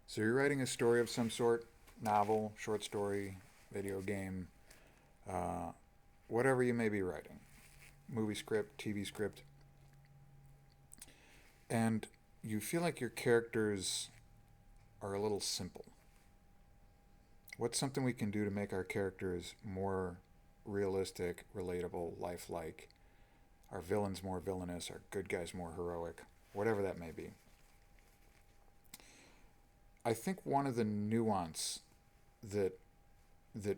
So you're writing a story of some sort, novel, short story, video game, uh, whatever you may be writing, movie script, TV script, and you feel like your characters are a little simple. What's something we can do to make our characters more realistic, relatable, lifelike, our villains more villainous, our good guys more heroic, whatever that may be? I think one of the nuance that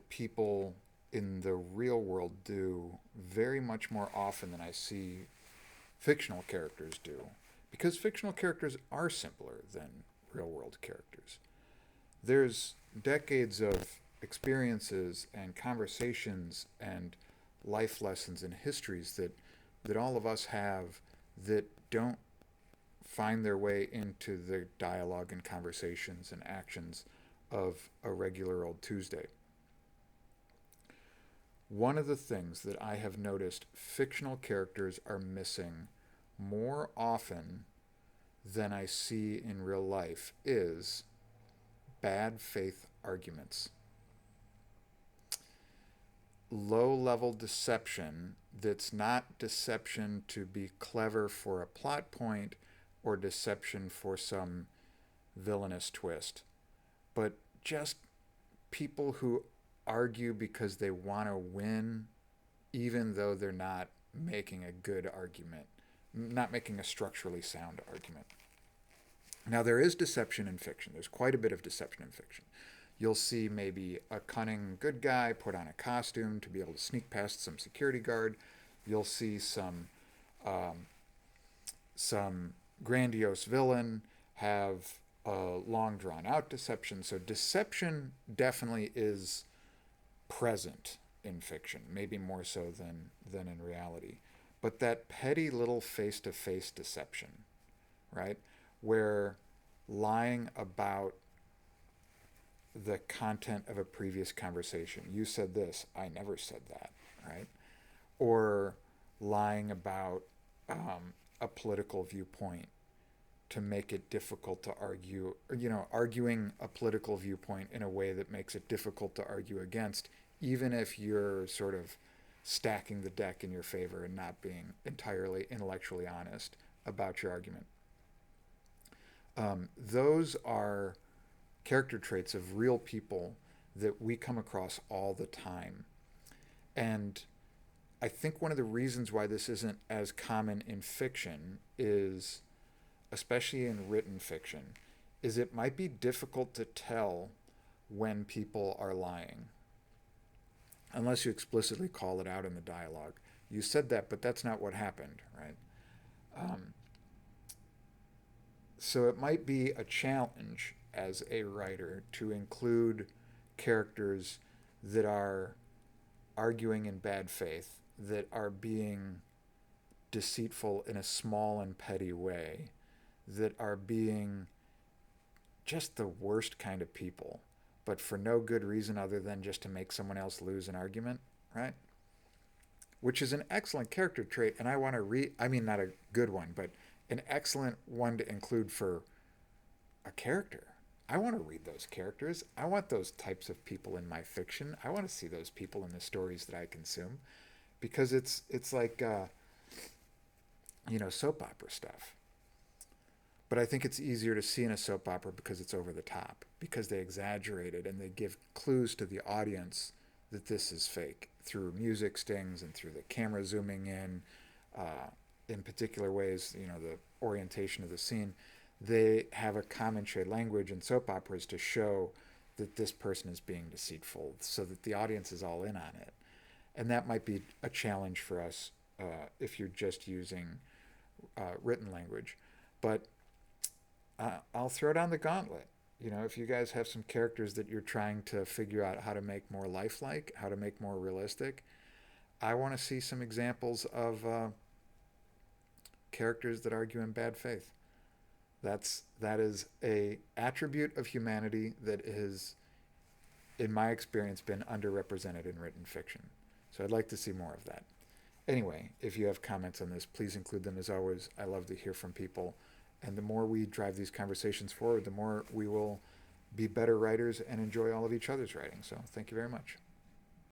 people in the real world do very much more often than I see fictional characters do, because fictional characters are simpler than real world characters. There's decades of experiences and conversations and life lessons and histories that all of us have that don't find their way into the dialogue and conversations and actions of a regular old Tuesday. One of the things that I have noticed fictional characters are missing more often than I see in real life is bad faith arguments. Low level deception that's not deception to be clever for a plot point or deception for some villainous twist, but just people who argue because they want to win, even though they're not making a good argument, not making a structurally sound argument. Now, there is deception in fiction. There's quite a bit of deception in fiction. You'll see maybe a cunning good guy put on a costume to be able to sneak past some security guard. You'll see um, some grandiose villain have a long drawn out deception. So deception definitely is present in fiction, maybe more so than in reality. But that petty little face to face deception, right? Where lying about the content of a previous conversation. You said this, I never said that, right? Or lying about a political viewpoint to make it difficult to argue, or, arguing a political viewpoint in a way that makes it difficult to argue against, even if you're sort of stacking the deck in your favor and not being entirely intellectually honest about your argument. Those are character traits of real people that we come across all the time. And I think one of the reasons why this isn't as common in fiction is, especially in written fiction, is it might be difficult to tell when people are lying unless you explicitly call it out in the dialogue. You said that, but that's not what happened, right? Um, so it might be a challenge as a writer to include characters that are arguing in bad faith, that are being deceitful in a small and petty way, that are being just the worst kind of people, but for no good reason other than just to make someone else lose an argument, right? Which is an excellent character trait, and I want to I mean, not a good one, but an excellent one to include for a character. I want to read those characters. I want those types of people in my fiction. I want to see those people in the stories that I consume, because it's like soap opera stuff. But I think it's easier to see in a soap opera because it's over the top, because they exaggerate it and they give clues to the audience that this is fake through music stings and through the camera zooming in particular ways, the orientation of the scene. They have a common trade language in soap operas to show that this person is being deceitful so that the audience is all in on it. And that might be a challenge for us if you're just using written language. But I'll throw down the gauntlet. If you guys have some characters that you're trying to figure out how to make more lifelike, how to make more realistic, I want to see some examples of characters that argue in bad faith. That is a attribute of humanity that is, in my experience, been underrepresented in written fiction. So I'd like to see more of that. Anyway, if you have comments on this, please include them. As always, I love to hear from people. And the more we drive these conversations forward, the more we will be better writers and enjoy all of each other's writing. So thank you very much.